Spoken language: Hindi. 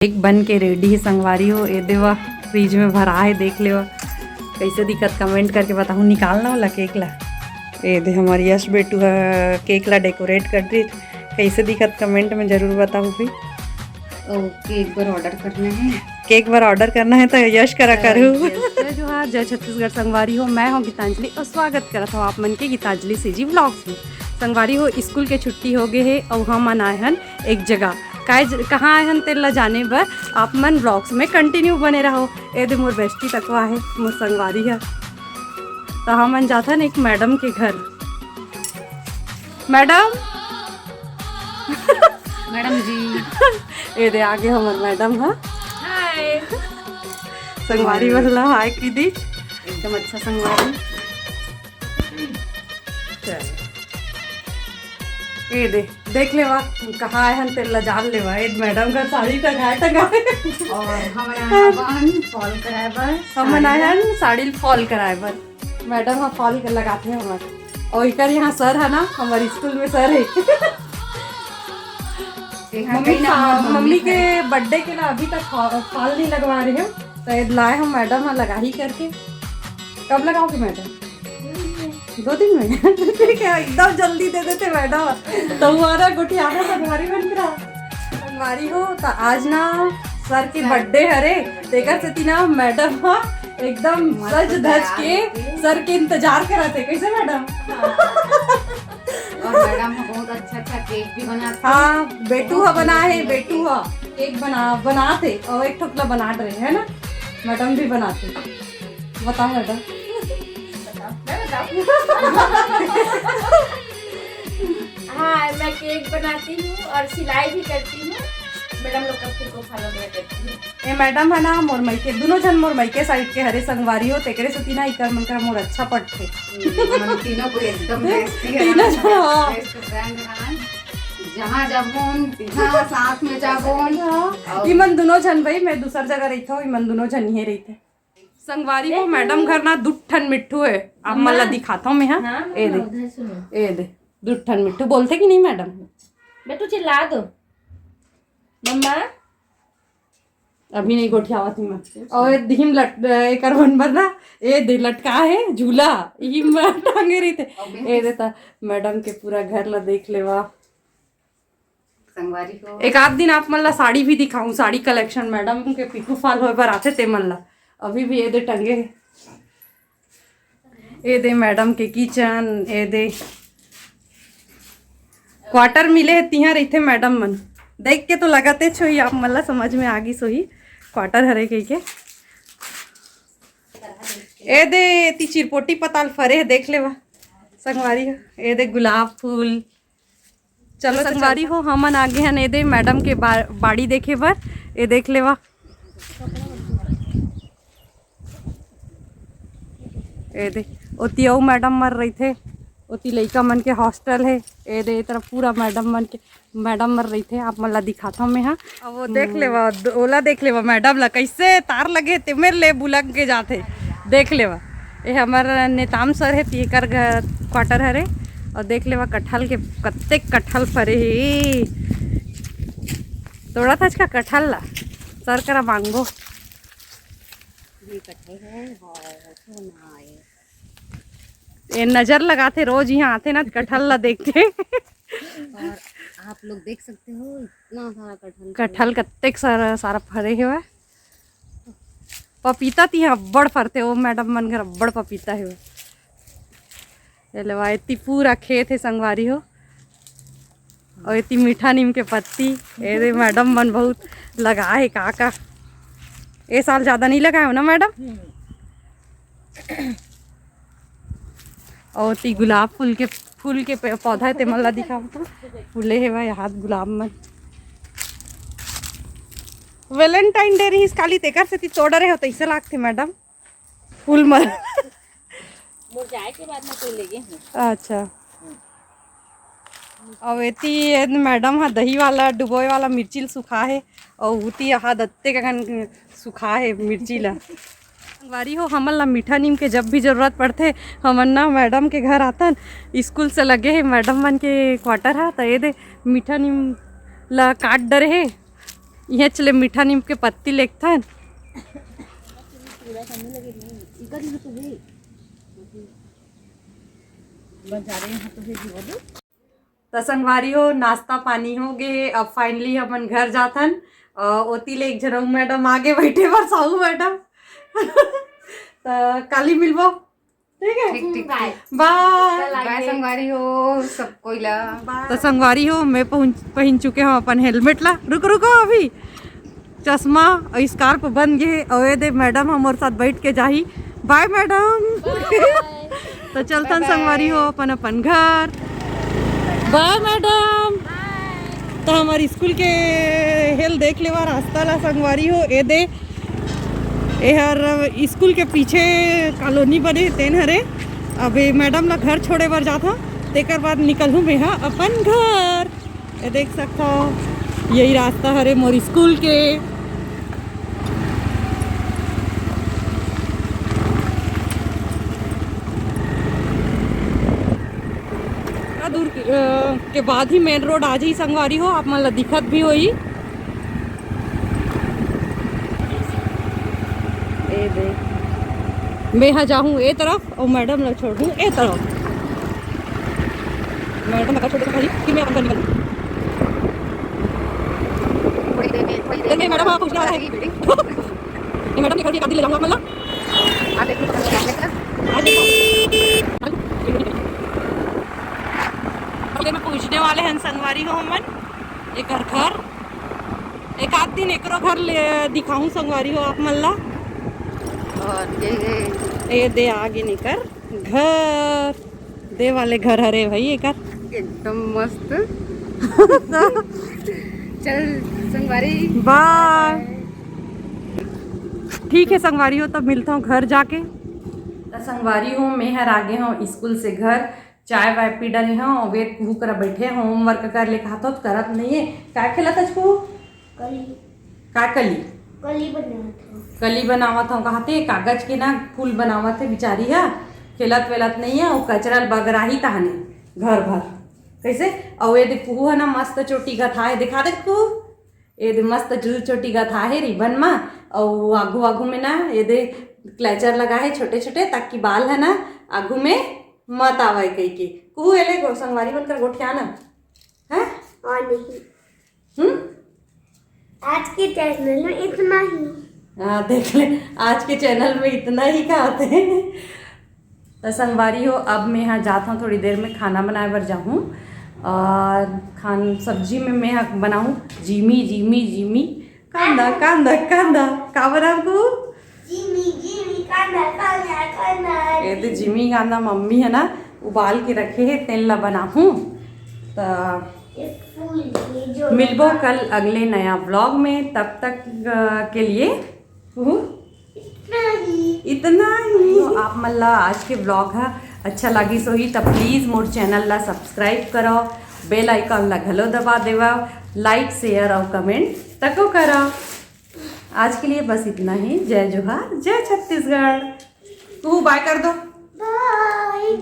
केक बन के रेडी है संगवारी हो। ए देवा फ्रिज में भरा है, देख ले कैसे दिक्कत कमेंट करके बताऊँ। निकालना वाला केक ला ए दे हमारी यश बेटू केक ला डेकोरेट कर दी। कैसे दिक्कत कमेंट में ज़रूर बताऊँ भी। केक बार ऑर्डर करना है, केक बार ऑर्डर करना है तो यश करा करूँ। जो हाँ जय छत्तीसगढ़ संगवारी हो, मैं हूँ गीतांजलि और स्वागत करता हूँ आप मन के गीतांजलि सीजी व्लॉग्स में। संगवारी हो स्कूल के छुट्टी हो गए है और हम आए हन एक जगह कहाँ आए हन तेल जाने बर आप मन ब्लॉग्स में कंटिन्यू बने रहो। ए दे मोर बेस्टी तकवा है, मोर संगवारी है। तो हम मन जाता एक मैडम के घर। मैडम मैडम जी। ए दे आगे हमार मैडम है। हाय संगवारी वाला हाय की दी एकदम अच्छा संगवारी। ए दे देख ले वा कहाँ आए हन तेल जान ले वा। मैडम का साड़ी टंगाए और हमारा फॉल कराए बर हम आए हन साड़ी फॉल कराए बर। मैडम हाँ फॉल लगाते हैं हमारे। और इकर यहाँ सर है ना, हमारे स्कूल में सर है। मम्मी के बर्थडे के लिए अभी तक फॉल नहीं लगवा रहे हैं तो लाए हम मैडम हाँ लगा ही करके। कब लगाओगे मैडम? 2 दिन में? ठीक है एकदम जल्दी दे देते मैडम। तो हमारा गुठियाना संगवारी बन रहा संगवारी हो। तो आज ना सर की बर्थडे हरे तेकर से तीना मैडम हाँ एकदम सज धज के सर के इंतजार कराते। कैसे मैडम? और मैडम बहुत अच्छा केक भी बनाते। हाँ बेटू हा बना है, बेटू हा केक बनाते और एक ठोकला बना रहे है ना। मैडम भी बनाते। बताओ मैडम। हाँ मैं केक बनाती हूँ और सिलाई भी करती हूँ। मैडम लोग का खुद को फॉलो करती हूँ। ए मैडम है ना मोर मायके दोनों जन मोर मायके साइड के हरे संगवारी हो तेकरे से तीना इकर मन का मोर अच्छा पटथे। हम तीनों को एकदम तीनों जहाँ जाबोन तिहा साथ में जाबोन। इमन दोनों जन भाई मैं दूसर जगह रही था, इमन दोनों जन ही रही थे। संगवारी हो मैडम घर ना दुठन मिट्ठू है। अब मला दिखाता हूँ मैं। हाँ ए दे दुठन मिट्ठू बोलते कि नहीं मैडम? बेटू चिल्ला दो मम्मा। अभी नहीं गोठियावत ही मैं। और हिम लट एकर बनबर ना ए दे लटका है झूला हिम टांगे रही थे। ए देता मैडम के पूरा घर ला देख लेवा। संगवारी को एक आध दिन आप मन ला साड़ी भी दिखाऊं, साड़ी कलेक्शन मैडम के पिकू फॉल होए पर आते ते मन ला। अभी भी ए दे टंगे। ए दे मैडम के किचन। ए दे क्वार्टर मिले है तिहा रही थे मैडम मन। देख के तो लगाते छो आप मन ला समझ में आ गई सोही क्वार्टर हरे के। ए दे ती चिरपोटी पताल फरे देख लेवा संगवारी। ए दे गुलाब फूल। चलो संगवारी हो हमन आगे हन। ए दे मैडम के बाड़ी देखे बर। ए देख लेवा ए दे ओती अऊ मैडम मर रही थे। ओती लइका मन के हॉस्टल है। ए दे तरफ पूरा मैडम मर रही थे। आप मन ला दिखाता हूँ मैं। हाँ अब वो देख लेवा ओला देख लेवा मैडम ला कैसे तार लगे ते मेरे ले बुलक के जाते। देख लेवा ये हमारा नेताम सर है तीकर क्वार्टर हरे। और देख लेवा कटहल के कत्ते कटहल फरे हे। तोड़ा था इसका कटहल ला सर करा मांगो। ये नजर लगाते रोज यहाँ आते ना कटहल ला देखते। और आप लोग देख सकते हो इतना सारा कटहल कत्ते सारा फरे हुआ। पपीता ती अब्बड़ फरते हो मैडम मन घर अब्बड़ पपीता है। लेवा इतनी पूरा खेत है संगवारी हो। और इतनी मीठा नीम के पत्ती। ए मैडम मन बहुत लगा है का ए साल ज़्यादा नहीं लगाए हो ना मैडम? और ती गुलाब फूल के पौधा है ते मन ला दिखाओ तो फूले है भाई हाथ गुलाब मन। वैलेंटाइन डे रही काली तेकर से ती तोड़ रहे हो तैसे लागते मैडम फूल मर। मुरझाए के बाद में कोई लेगे हैं। अच्छा और एती मैडम हाँ दही वाला डुबोए वाला मिर्ची सुखा है। और उती हाँ दत्ते का सुखा है मिर्ची ला। संगवारी हो हमन ला मीठा नीम के जब भी जरूरत पड़ते हमन ना मैडम के घर आतन। स्कूल से लगे है मैडम मन के क्वार्टर है तो ये दे मीठा नीम ला काट डरे है ये चले मीठा नीम के पत्ती लेखता तो संगवारी हो नाश्ता पानी हो गए। अब फाइनली अपन घर जाथन। ओती ले एक जनऊ मैडम आगे बैठे पर साहू मैडम तो काली मिलबो। ठीक है, ठीक बाय बाय बाय संगवारी हो सब कोई ला। तो संगवारी हो मैं पहन चुके हैं अपन हेलमेट ला। रुको अभी चश्मा और स्कार्फ बन गए और दे मैडम हमारे साथ बैठ के जाही। बाय मैडम तो चलतन संगवारी हो अपन घर। Bye madam. तो हमारे स्कूल के हेल देख लेवा रास्ता ला संगवारी हो। ए दे हर स्कूल के पीछे कॉलोनी बने तेन हरे। अभी मैडम ला घर छोड़े बर जाता तेकर बाद निकलूँ मैं हाँ अपन घर। ये देख सकता हो यही रास्ता हरे मोर स्कूल के। दूर के बाद ही मेन रोड आ जाई संगवारी हो। आप मन ला दिखत भी होई। ए देख मैं हाँ जाऊँ ए तरफ और मैडम ला छोड़ दूँ ए तरफ। मैडम लगा छोड़ दे कि मैं अंदर निकलूँ। मैडम हाँ पूछने वाला है ये मैडम निकल के गाड़ी ले जाऊँगा मतलब में पूछने वाले हैं संगवारी हो हमन एक घर एक आध दिन एकरो घर ले दिखाऊं संगवारी हो आप मन ला। और ए दे आगे निकर घर दे वाले घर हरे भाई एकर एकदम मस्त चल संगवारी बाय। ठीक है संगवारी हो तब मिलता हूँ घर जाके। तो संगवारी हो मैं हर आगे हूँ स्कूल से घर चाय वाय पी डरे हैं और वेट वो कर बैठे हैं होमवर्क कर ले कहा तो करत नहीं है। क्या खेला था इसको कली बनावत हूँ कहा थे कागज के ना फूल बनावत थे बेचारी है। खेलत वेलत नहीं है और कचरल बगराही तहने घर भर कैसे। और ये देख है ना मस्त चोटी गथा है दिखा दे को ये मस्त चोटी गथा है रिबन में। और आगू आगू में ना ये दे क्लेचर लगा है छोटे छोटे ताकि बाल है ना आगू में मत आवे कही के कुहू एले गो संगवारी बनकर गोठिया ना है और नहीं आज के चैनल में इतना ही। हाँ देख ले आज के चैनल में इतना ही कहते हैं। तो संगवारी हो अब मैं यहाँ जाता हूँ थोड़ी देर में खाना बनाए बर जाऊँ। और सब्जी में मैं यहाँ बनाऊँ जीमी जीमी जीमी कांदा कांदा कांदा का बनाऊँ जिमी कांदा ये तो जिमी कांदा मम्मी है ना उबाल के रखे है तेल ला बनाऊँ। तो मिलबो कल अगले नया व्लॉग में तब तक के लिए इतना ही। तो आप मल्ला आज के व्लॉग है अच्छा लगी सो ही तब प्लीज़ मोर चैनल ला सब्सक्राइब करो बेल आइकन ला घलो दबा देवा लाइक शेयर और कमेंट तको करो। आज के लिए बस इतना ही। जय जोहार जय छत्तीसगढ़। तू बाय कर दो। बाय।